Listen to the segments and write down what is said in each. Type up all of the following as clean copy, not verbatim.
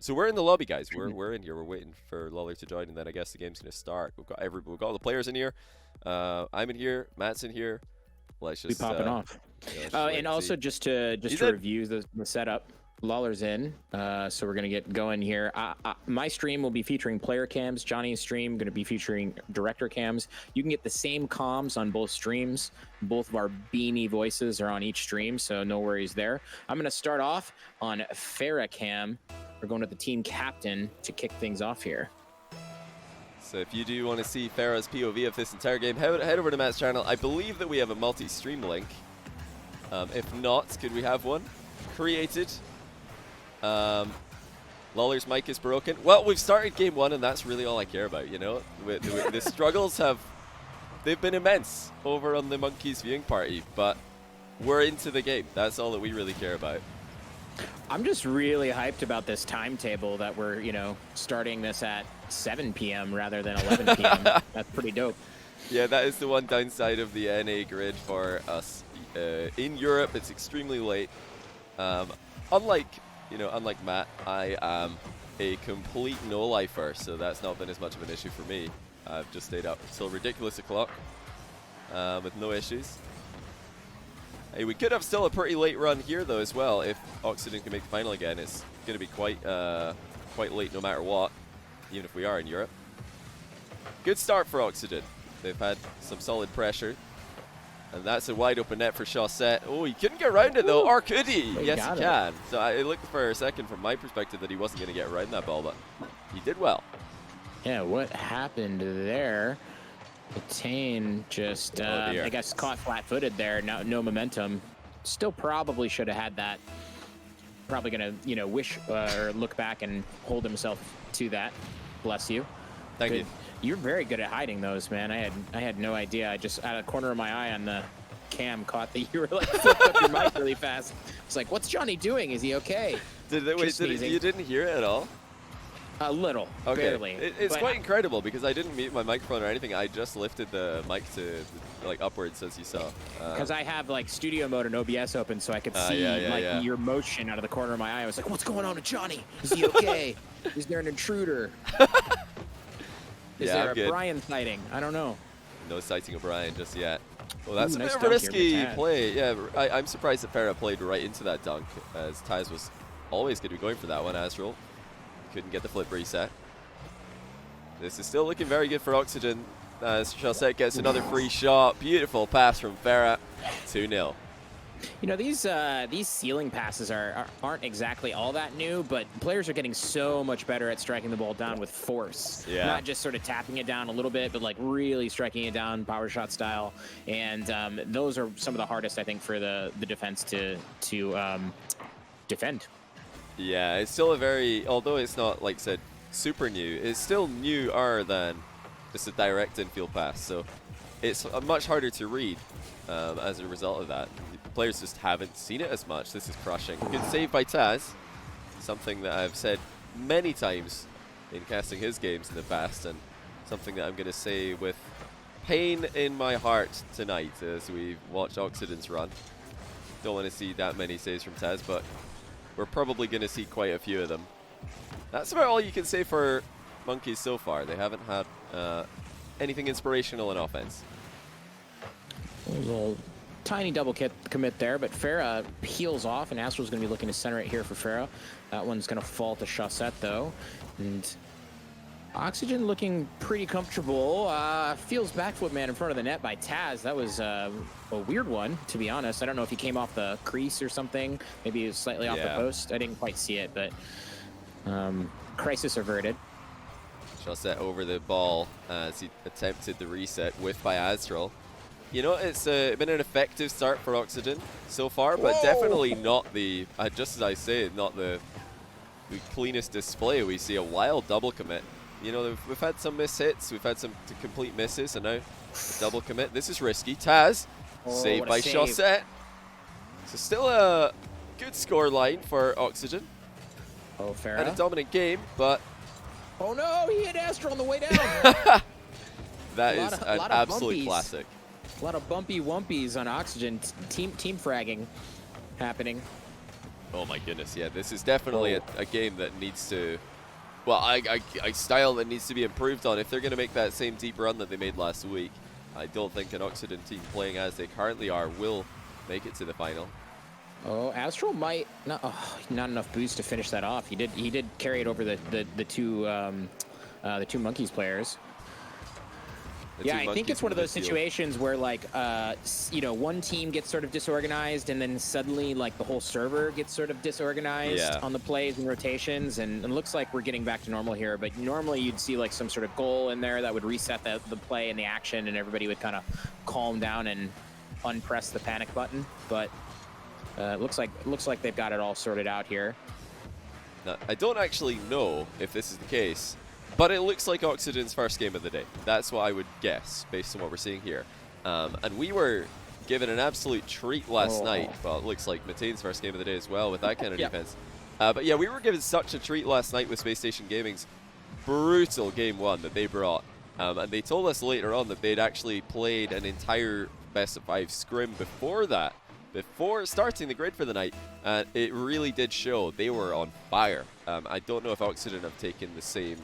So we're in the lobby, guys. We're in here. We're waiting for Lolly to join, and then I guess the game's gonna start. We've got all the players in here. I'm in here. Matt's in here. Let's just be popping off. Yeah, And also just to review the setup. Lawler's in, so we're gonna get going here. My stream will be featuring player cams. Johnny's stream gonna be featuring director cams. You can get the same comms on both streams. Both of our beanie voices are on each stream, so no worries there. I'm gonna start off on Farah cam. We're going with the team captain to kick things off here. So if you do want to see Farah's POV of this entire game, head over to Matt's channel. I believe that we have a multi-stream link. If not, could we have one created? Lawler's mic is broken. Well, we've started game 1, and that's really all I care about, you know? The struggles they've been immense over on the Monkeys viewing party, but we're into the game. That's all that we really care about. I'm just really hyped about this timetable that we're, starting this at 7 p.m. rather than 11 p.m. That's pretty dope. Yeah, that is the one downside of the NA grid for us. In Europe, it's extremely late. Unlike Matt, I am a complete no-lifer, so that's not been as much of an issue for me. I've just stayed up until ridiculous o'clock with no issues. Hey, we could have still a pretty late run here, though, as well. If Oxygen can make the final again, it's going to be quite late no matter what, even if we are in Europe. Good start for Oxygen. They've had some solid pressure. And that's a wide open net for Chaussette. Oh, he couldn't get around it though, or could he? Yes, he can. So it looked for a second from my perspective that he wasn't going to get around that ball, but he did well. Yeah, what happened there? Attain just, I guess, caught flat-footed there. No momentum. Still probably should have had that. Probably going to, wish or look back and hold himself to that. Bless you. Thank you. You're very good at hiding those, man. I had no idea. I just, out of the corner of my eye on the cam, caught that you were like flipped up your mic really fast. It's like, what's Johnny doing? Is he okay? You didn't hear it at all? A little, barely. It's quite incredible because I didn't mute my microphone or anything. I just lifted the mic to upwards, as you saw. Because I have studio mode and OBS open, so I could see your motion out of the corner of my eye. I was like, what's going on with Johnny? Is he okay? Is there an intruder? Is there a Brian sighting? I don't know. No sighting of Brian just yet. Well, that's a bit of a risky play. Yeah, I'm surprised that Farah played right into that dunk, as Taz was always going to be going for that one. Astral couldn't get the flip reset. This is still looking very good for Oxygen, as Chaussette gets another free shot. Beautiful pass from Farah. 2-0. These ceiling passes aren't exactly all that new, but players are getting so much better at striking the ball down with force. Yeah. Not just sort of tapping it down a little bit, but really striking it down power shot style. And those are some of the hardest, I think, for the defense to defend. Yeah, it's still although it's not, like I said, super new, it's still newer than just a direct infield pass. So it's much harder to read as a result of that. Players just haven't seen it as much. This is crushing. Good save by Taz. Something that I've said many times in casting his games in the past, and something that I'm going to say with pain in my heart tonight as we watch Oxygen's run. Don't want to see that many saves from Taz, but we're probably going to see quite a few of them. That's about all you can say for Monkeys so far. They haven't had anything inspirational in offense. A little tiny double commit there, but Farah peels off, and Astral's going to be looking to center it here for Farah. That one's going to fall to Chaussette, though. And Oxygen looking pretty comfortable. Feels back foot man in front of the net by Taz. That was a weird one, to be honest. I don't know if he came off the crease or something. Maybe he was slightly off the post. I didn't quite see it, but crisis averted. Chaussette over the ball as he attempted the reset, whiffed by Astral. It's been an effective start for Oxygen so far, but definitely not just as I say, not the cleanest display. We see a wild double commit. We've had some miss hits, we've had some complete misses, and now a double commit. This is risky. Taz, saved by Chaussette. So still a good score line for Oxygen. Oh, Farah. And a dominant game, but... Oh no, he hit Astral on the way down! That is an absolute classic. A lot of bumpy wumpies on Oxygen. Team fragging happening. Oh my goodness, yeah, this is definitely a game that needs to, well, a style that needs to be improved on. If they're going to make that same deep run that they made last week, I don't think an Oxygen team playing as they currently are will make it to the final. Oh, Astral might not. Oh, not enough boost to finish that off. He did carry it over the two Monkeys players. Yeah, I think it's one of those situations where, like, you know, one team gets sort of disorganized, and then suddenly, like, the whole server gets sort of disorganized on the plays and rotations, and it looks like we're getting back to normal here. But normally you'd see, like, some sort of goal in there that would reset the play and the action, and everybody would kind of calm down and unpress the panic button. But looks like they've got it all sorted out here. Now, I don't actually know if this is the case, but it looks like Oxygen's first game of the day. That's what I would guess, based on what we're seeing here. And we were given an absolute treat last night. Well, it looks like Metane's first game of the day as well with that kind of defense. But yeah, we were given such a treat last night with Space Station Gaming's brutal game 1 that they brought. And they told us later on that they'd actually played an entire best-of-5 scrim before that, before starting the grid for the night, and it really did show they were on fire. I don't know if Oxygen have taken the same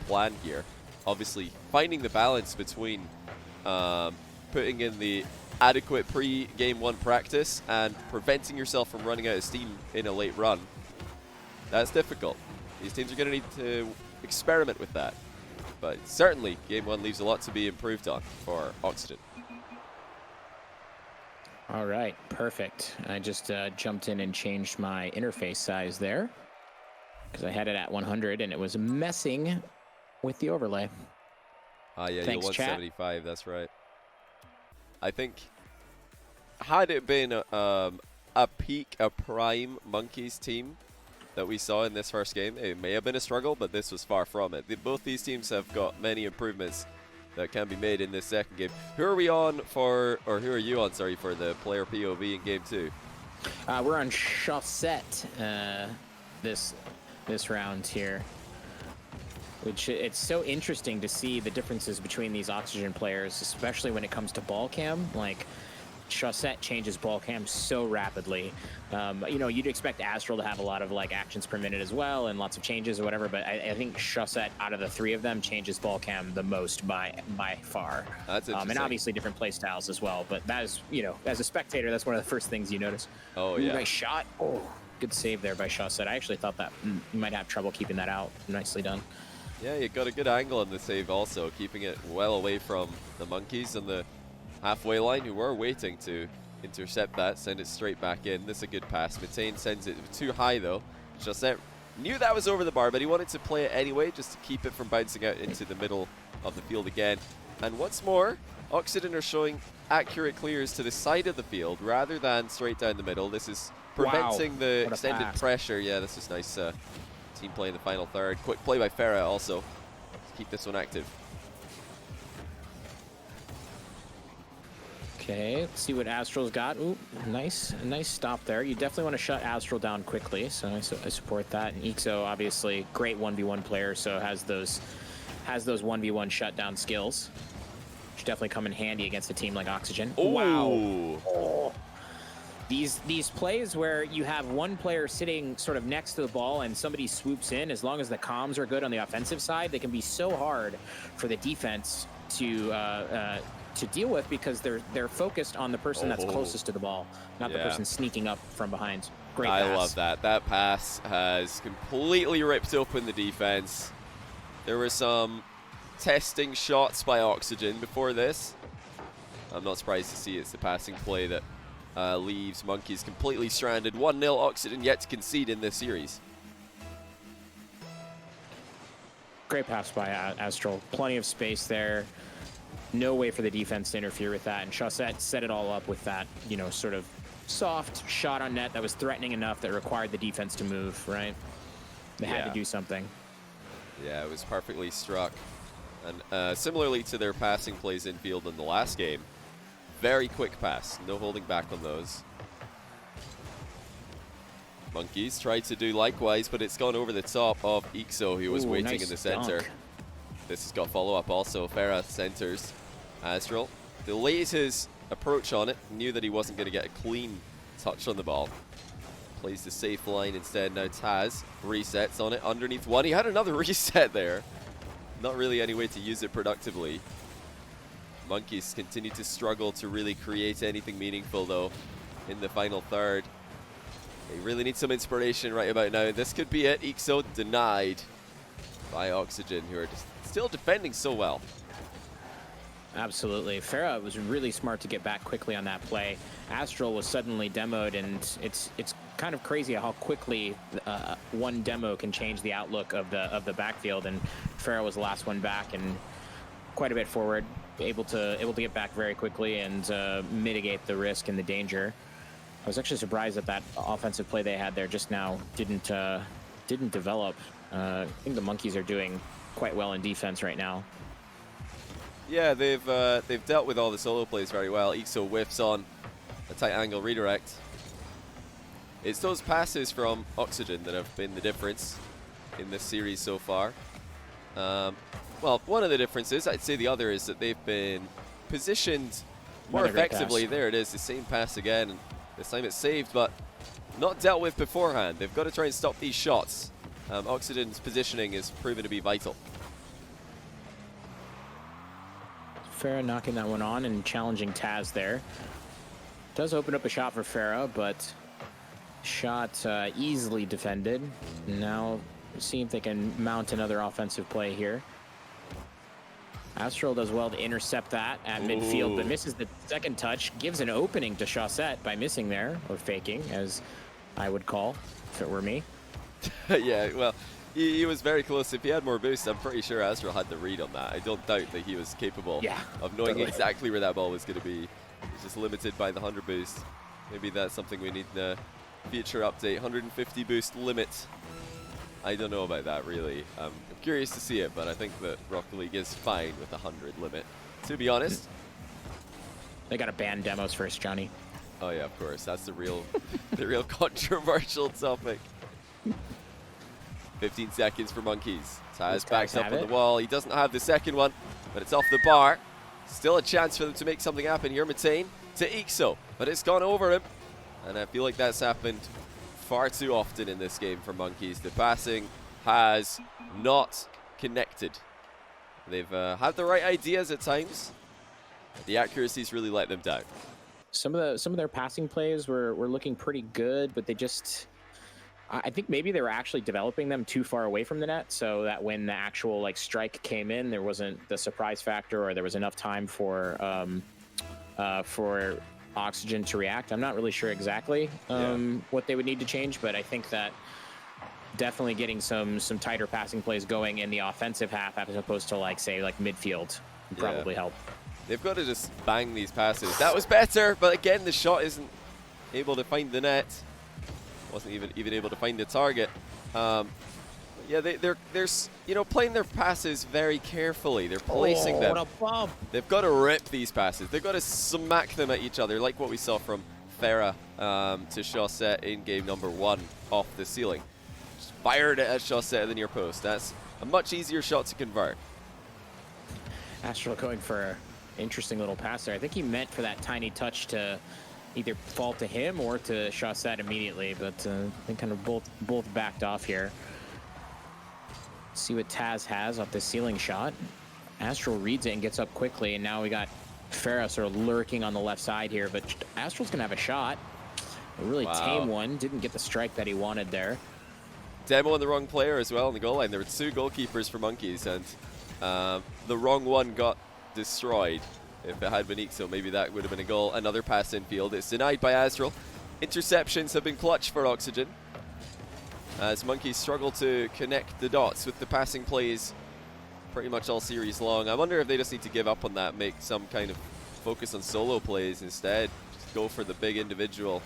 plan here. Obviously, finding the balance between putting in the adequate pre-game 1 practice and preventing yourself from running out of steam in a late run, that's difficult. These teams are going to need to experiment with that. But certainly, game 1 leaves a lot to be improved on for Oxygen. All right, perfect. I just jumped in and changed my interface size there because I had it at 100 and it was messing with the overlay. Yeah, Thanks, you're 175, that's right. I think, had it been a prime Monkeys team that we saw in this first game, it may have been a struggle, but this was far from it. Both these teams have got many improvements that can be made in this second game. Who are we on for, or who are you on, sorry, for the player POV in game 2? We're on Chaussette this round here, which it's so interesting to see the differences between these Oxygen players, especially when it comes to ball cam. Like, Chaussette changes ball cam so rapidly. You know, you'd expect Astral to have a lot of like actions per minute as well and lots of changes or whatever, but I think Chaussette, out of the 3 of them, changes ball cam the most by far. That's interesting. And obviously different play styles as well, but that is, you know, as a spectator, that's one of the first things you notice. Oh, Ooh, yeah. nice shot. Oh, good save there by Chaussette. I actually thought that you might have trouble keeping that out. Nicely done. Yeah, you got a good angle on the save also, keeping it well away from the Monkeys on the halfway line, who were waiting to intercept that, send it straight back in. This is a good pass. Metane sends it too high though. Chaussette knew that was over the bar, but he wanted to play it anyway, just to keep it from bouncing out into the middle of the field again. And once more, Oxygen are showing accurate clears to the side of the field rather than straight down the middle. This is preventing the extended pressure. Yeah, this is nice team play in the final third. Quick play by Farah also to keep this one active. Okay, let's see what Astral's got. Ooh, nice stop there. You definitely want to shut Astral down quickly, so I support that. And Ixo, obviously, great 1v1 player, so has those 1v1 shutdown skills, which definitely come in handy against a team like Oxygen. Ooh. Wow. Oh. These plays where you have one player sitting sort of next to the ball and somebody swoops in, as long as the comms are good on the offensive side, they can be so hard for the defense to deal with, because they're focused on the person that's closest to the ball, not the person sneaking up from behind. Great pass. I love that. That pass has completely ripped open the defense. There were some testing shots by Oxygen before this. I'm not surprised to see it's the passing play that leaves Monkeys completely stranded. 1-0 Oxygen yet to concede in this series. Great pass by Astral. Plenty of space there. No way for the defense to interfere with that, and Chaussette set it all up with that, you know, sort of soft shot on net that was threatening enough that required the defense to move, right? They had to do something. Yeah, it was perfectly struck. And similarly to their passing plays in field in the last game, very quick pass, no holding back on those. Monkeys tried to do likewise, but it's gone over the top of Ixo, who was waiting in the center. This has got follow-up also. Farah centers. Astral delays his approach on it. Knew that he wasn't going to get a clean touch on the ball. Plays the safe line instead. Now Taz resets on it underneath one. He had another reset there. Not really any way to use it productively. Monkeys continue to struggle to really create anything meaningful though in the final third. They really need some inspiration right about now. This could be it. Ixo denied by Oxygen, who are just still defending so well. Absolutely. Farah was really smart to get back quickly on that play. Astral was suddenly demoed, and it's kind of crazy how quickly one demo can change the outlook of the backfield. And Farah was the last one back and quite a bit forward, able to get back very quickly and mitigate the risk and the danger. I was actually surprised that that offensive play they had there just now didn't develop. I think the Monkeys are doing quite well in defense right now. Yeah, they've dealt with all the solo plays very well. Ixo whiffs on a tight angle redirect. It's those passes from Oxygen that have been the difference in this series so far. Well, one of the differences, I'd say the other, is that they've been positioned more effectively. There it is, the same pass again. This time it's saved, but not dealt with beforehand. They've got to try and stop these shots. Oxygen's positioning is proven to be vital. Farah knocking that one on and challenging Taz there. Does open up a shot for Farah, but shot easily defended. Now see if they can mount another offensive play here. Astral does well to intercept that at midfield, but misses the second touch. Gives an opening to Chaussette by missing there, or faking, as I would call, if it were me. Yeah, well, he was very close. If he had more boost, I'm pretty sure Astral had the read on that. I don't doubt that he was capable of knowing exactly where that ball was going to be. He's just limited by the 100 boost. Maybe that's something we need in the future update. 150 boost limit. I don't know about that, really. I'm curious to see it, but I think that Rocket League is fine with the 100 limit, to be honest. They got to ban demos first, Johnny. Oh yeah, of course. That's the real, the real controversial topic. 15 seconds for Monkeys. Taz backs up on the wall. He doesn't have the second one, but it's off the bar. Still a chance for them to make something happen here. Matane to Ixo, but it's gone over him. And I feel like that's happened far too often in this game for Monkeys. The passing has not connected. They've had the right ideas at times, but the accuracy's really let them down. Some of their passing plays were looking pretty good, but they just, I think maybe they were actually developing them too far away from the net, so that when the actual like strike came in, there wasn't the surprise factor, or there was enough time for Oxygen to react. I'm not really sure exactly what they would need to change, but I think that definitely getting some tighter passing plays going in the offensive half as opposed to like midfield would probably help. They've got to just bang these passes. That was better, but again the shot isn't able to find the net. Wasn't even able to find the target. Yeah, they're playing their passes very carefully. They're placing them. What a bump. They've got to rip these passes. They've got to smack them at each other, like what we saw from Farah to Chaussette in game number 1 off the ceiling. Just fired it at Chaussette at the near post. That's a much easier shot to convert. Astral going for an interesting little pass there. I think he meant for that tiny touch to either fall to him or to Chaussette immediately, but they kind of both backed off here. See what Taz has off the ceiling shot. Astral reads it and gets up quickly, and now we got Farah sort of lurking on the left side here, but Astral's gonna have a shot. A really tame one. Didn't get the strike that he wanted there. Demo on the wrong player as well on the goal line. There were 2 goalkeepers for Monkeys, and the wrong one got destroyed. If it had been Ixo, maybe that would have been a goal. Another pass infield. It's denied by Astral. Interceptions have been clutch for Oxygen, as Monkeys struggle to connect the dots with the passing plays pretty much all series long. I wonder if they just need to give up on that, make some kind of focus on solo plays instead. Just go for the big individual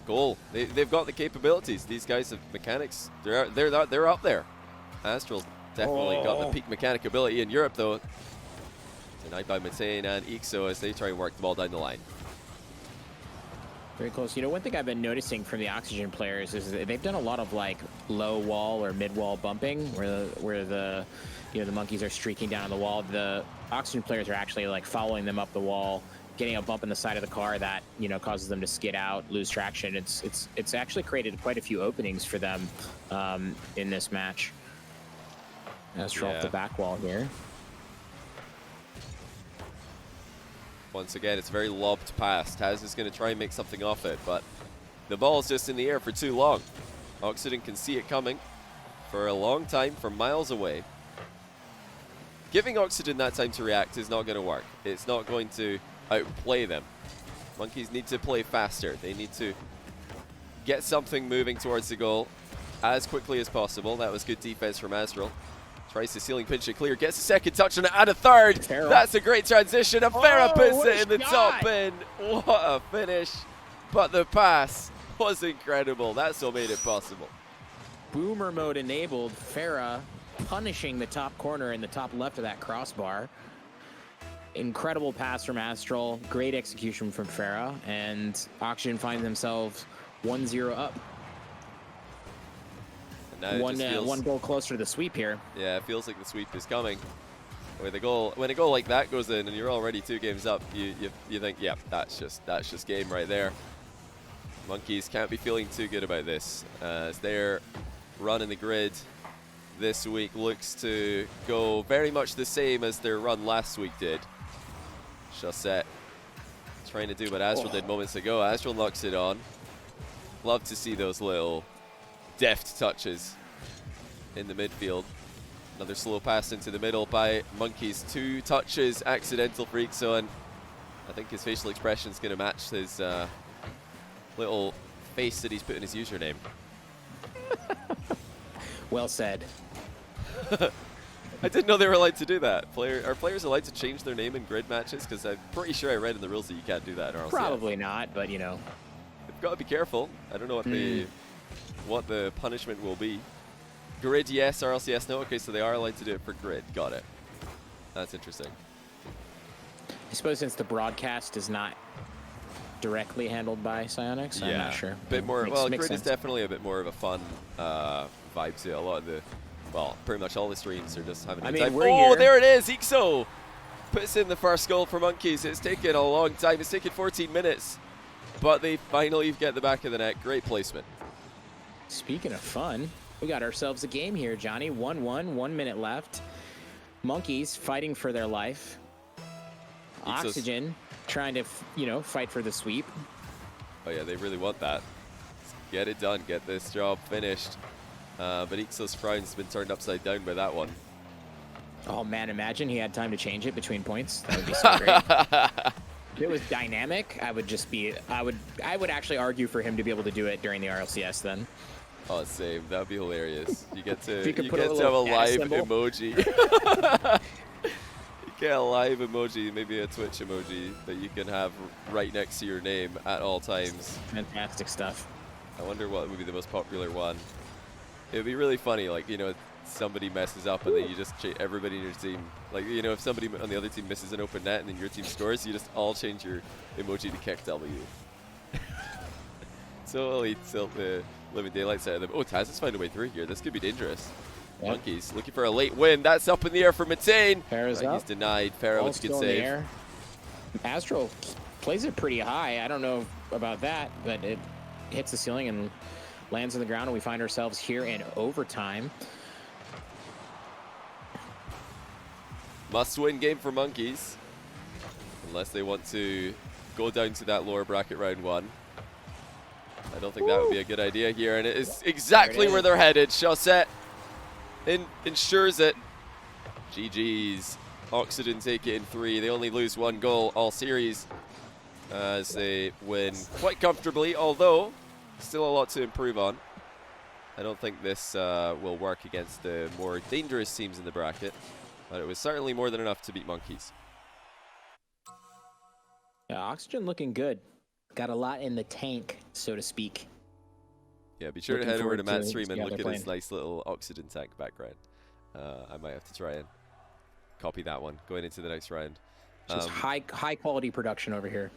goal. They've got the capabilities. These guys have mechanics. They're up there. Astral definitely got the peak mechanic ability in Europe, though. Denied by Matane and Ixo as they try and work the ball down the line. Very close. You know, one thing I've been noticing from the Oxygen players is that they've done a lot of like low wall or mid wall bumping, where the Monkeys are streaking down on the wall. The Oxygen players are actually like following them up the wall, getting a bump in the side of the car that, you know, causes them to skid out, lose traction. It's actually created quite a few openings for them in this match. Astral off the back wall here. Once again, it's a very lobbed pass. Taz is going to try and make something off it, but the ball's just in the air for too long. Oxygen can see it coming for a long time from miles away. Giving Oxygen that time to react is not going to work. It's not going to outplay them. Monkeys need to play faster. They need to get something moving towards the goal as quickly as possible. That was good defense from Astral. Tries the ceiling pinch it clear, gets a second touch on it and a third. That's a great transition. And Farah puts it in the top bin. What a finish. But the pass was incredible. That's what made it possible. Boomer mode enabled. Farah punishing the top corner in the top left of that crossbar. Incredible pass from Astral. Great execution from Farah. And Oxygen find themselves 1-0 up. One goal closer to the sweep here. Yeah, it feels like the sweep is coming. With a goal, when a goal like that goes in and you're already 2 games up, you think, yeah, that's just game right there. Monkeys can't be feeling too good about this, as their run in the grid this week looks to go very much the same as their run last week did. Chaussette trying to do what Astral did moments ago. Astral knocks it on. Love to see those little deft touches in the midfield. Another slow pass into the middle by Monkeys. 2 touches, accidental for Ixo, and I think his facial expression is going to match his little face that he's put in his username. Well said. I didn't know they were allowed to do that. Are players allowed to change their name in grid matches? Because I'm pretty sure I read in the rules that you can't do that. Or Probably not, but you know. They've got to be careful. I don't know what the punishment will be. Grid yes, RLCS no. Okay, so they are allowed to do it for grid. Got it. That's interesting. I suppose since the broadcast is not directly handled by Psyonix, I'm not sure. Bit more. Well, grid is definitely a bit more of a fun vibe to it. A lot of the, well, pretty much all the streams are just having a time. Oh, there it is. Ixo puts in the first goal for Monkeys. It's taken a long time. It's taken 14 minutes, but they finally get the back of the net. Great placement. Speaking of fun, we got ourselves a game here, Johnny. 1-1, 1 minute left. Monkeys fighting for their life. Oxygen trying to, fight for the sweep. Oh yeah, they really want that. Get it done, get this job finished. But Ixo's frown's been turned upside down by that one. Oh man, imagine he had time to change it between points. That would be so great. If it was dynamic, I would actually argue for him to be able to do it during the RLCS then. Oh, same. That would be hilarious. You get to you get to have a live emoji. You get a live emoji, maybe a Twitch emoji that you can have right next to your name at all times. Fantastic stuff. I wonder what would be the most popular one. It would be really funny, like, somebody messes up and then you just change everybody in your team. Like, if somebody on the other team misses an open net and then your team scores, you just all change your emoji to kick W. So elite tilt the living daylights out of them. Oh, Taz has found a way through here. This could be dangerous. Yep. Monkeys looking for a late win. That's up in the air for Matane. Farah's up. He's denied. Farah with a good save. Astral plays it pretty high. I don't know about that, but it hits the ceiling and lands on the ground, and we find ourselves here in overtime. Must-win game for Monkeys, unless they want to go down to that lower bracket round 1. I don't think that would be a good idea here, and it is exactly where they're headed. Chaussette ensures it. GG's. Oxygen take it in 3. They only lose 1 goal all series as they win quite comfortably, although still a lot to improve on. I don't think this will work against the more dangerous teams in the bracket, but it was certainly more than enough to beat Monkeys. Yeah, Oxygen looking good. Got a lot in the tank, so to speak. Yeah, be sure to head over to Matt's stream and look at his nice little Oxygen tank background. I might have to try and copy that one going into the next round. Just high quality production over here.